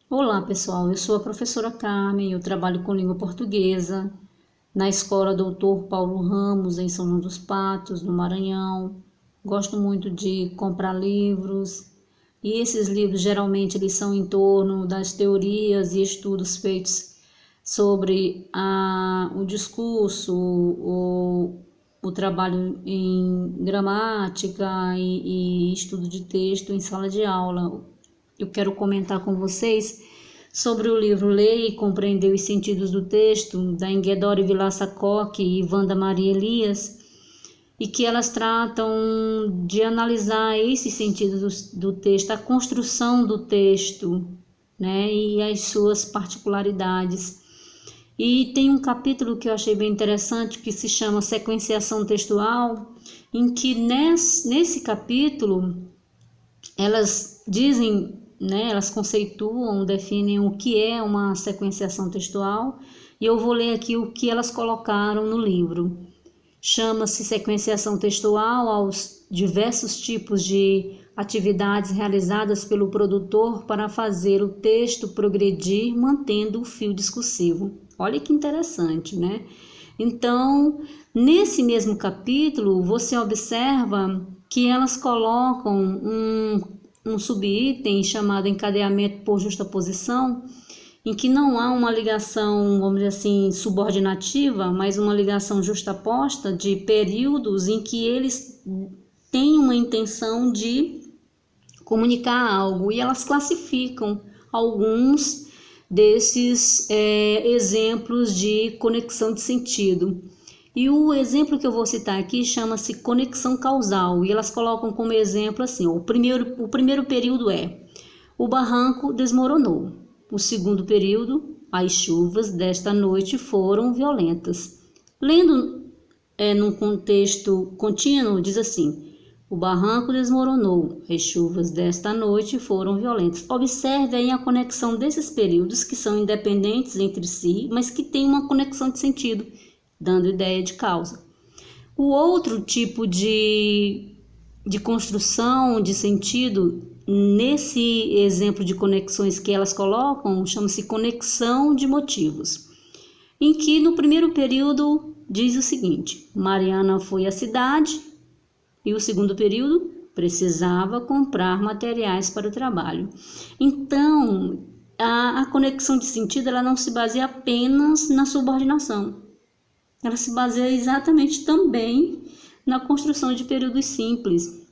Olá, pessoal. Eu sou a professora Carmen, eu trabalho com língua portuguesa na Escola Doutor Paulo Ramos, em São João dos Patos, no Maranhão. Gosto muito de comprar livros, e esses livros geralmente eles são em torno das teorias e estudos feitos sobre o discurso, o trabalho em gramática e estudo de texto em sala de aula. Eu quero comentar com vocês sobre o livro Ler e Compreender os Sentidos do Texto, da Enguedore Vilaça-Coque e Wanda Maria Elias, e que elas tratam de analisar esses sentidos do texto, a construção do texto, né, e as suas particularidades. E tem um capítulo que eu achei bem interessante que se chama Sequenciação Textual, em que nesse capítulo elas dizem, né, elas conceituam, definem o que é uma sequenciação textual, e eu vou ler aqui o que elas colocaram no livro. Chama-se sequenciação textual aos diversos tipos de atividades realizadas pelo produtor para fazer o texto progredir mantendo o fio discursivo. Olha que interessante, né? Então, nesse mesmo capítulo, você observa que elas colocam um subitem chamado encadeamento por justaposição, em que não há uma ligação, vamos dizer assim, subordinativa, mas uma ligação justaposta de períodos em que eles têm uma intenção de comunicar algo, e elas classificam alguns desses exemplos de conexão de sentido. E o exemplo que eu vou citar aqui chama-se conexão causal, e elas colocam como exemplo assim: o primeiro período é: o barranco desmoronou. O segundo período: as chuvas desta noite foram violentas. Lendo num contexto contínuo, diz assim: o barranco desmoronou, as chuvas desta noite foram violentas. Observe aí a conexão desses períodos, que são independentes entre si, mas que têm uma conexão de sentido, dando ideia de causa. O outro tipo de construção de sentido, nesse exemplo de conexões que elas colocam, chama-se conexão de motivos, em que no primeiro período diz o seguinte: Mariana foi à cidade, e o segundo período precisava comprar materiais para o trabalho. Então, a conexão de sentido ela não se baseia apenas na subordinação, ela se baseia exatamente também na construção de períodos simples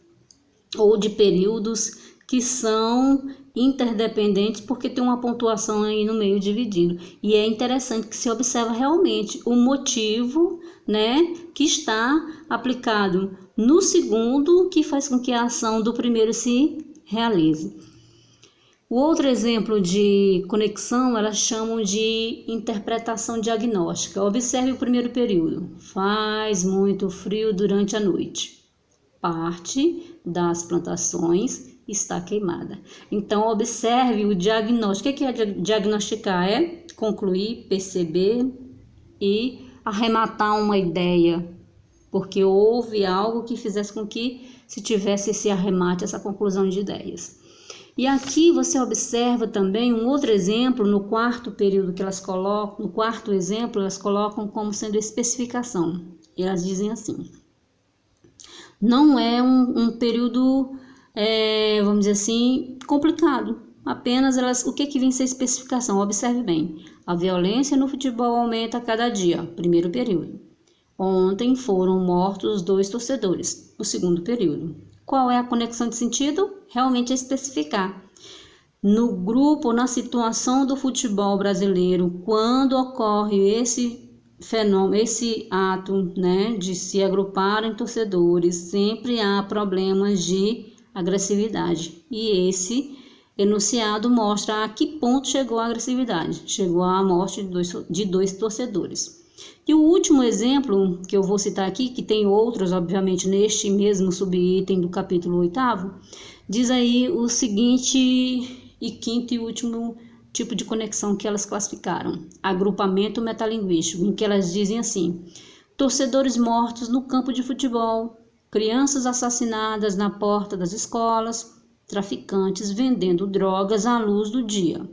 ou de períodos que são interdependentes, porque tem uma pontuação aí no meio dividido. E é interessante que se observa realmente o motivo, né, que está aplicado no segundo, que faz com que a ação do primeiro se realize. O outro exemplo de conexão, elas chamam de interpretação diagnóstica. Observe o primeiro período. Faz muito frio durante a noite. Parte das plantações está queimada. Então, observe o diagnóstico. O que é diagnosticar? É concluir, perceber e arrematar uma ideia, porque houve algo que fizesse com que se tivesse esse arremate, essa conclusão de ideias. E aqui você observa também um outro exemplo no quarto período que elas colocam, no quarto exemplo elas colocam como sendo especificação. E elas dizem assim: não é um período, vamos dizer assim, complicado. Apenas o que vem ser especificação? Observe bem. A violência no futebol aumenta a cada dia. Primeiro período. Ontem foram mortos 2 torcedores. O segundo período. Qual é a conexão de sentido? Realmente é especificar. No grupo, na situação do futebol brasileiro, quando ocorre esse fenômeno, esse ato, né, de se agruparem torcedores, sempre há problemas de agressividade. E esse enunciado mostra a que ponto chegou a agressividade. Chegou à morte de dois torcedores. E o último exemplo que eu vou citar aqui, que tem outros, obviamente, neste mesmo subitem do capítulo 8º, diz aí o seguinte e quinto e último tipo de conexão que elas classificaram: agrupamento metalinguístico, em que elas dizem assim: torcedores mortos no campo de futebol, crianças assassinadas na porta das escolas, traficantes vendendo drogas à luz do dia.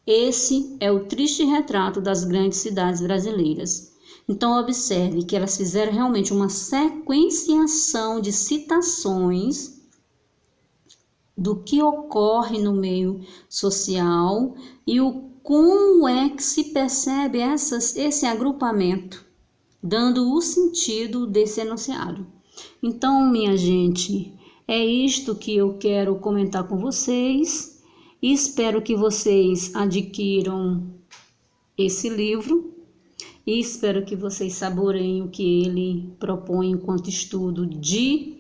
Esse é o triste retrato das grandes cidades brasileiras. Então, observe que elas fizeram realmente uma sequenciação de citações do que ocorre no meio social e como é que se percebe esse agrupamento, dando o sentido desse enunciado. Então, minha gente, é isto que eu quero comentar com vocês. Espero que vocês adquiram esse livro e espero que vocês saboreiem o que ele propõe enquanto estudo de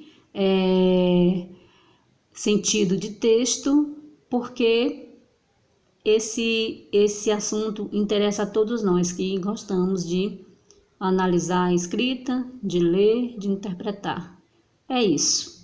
sentido de texto, porque esse assunto interessa a todos nós que gostamos de analisar a escrita, de ler, de interpretar. É isso.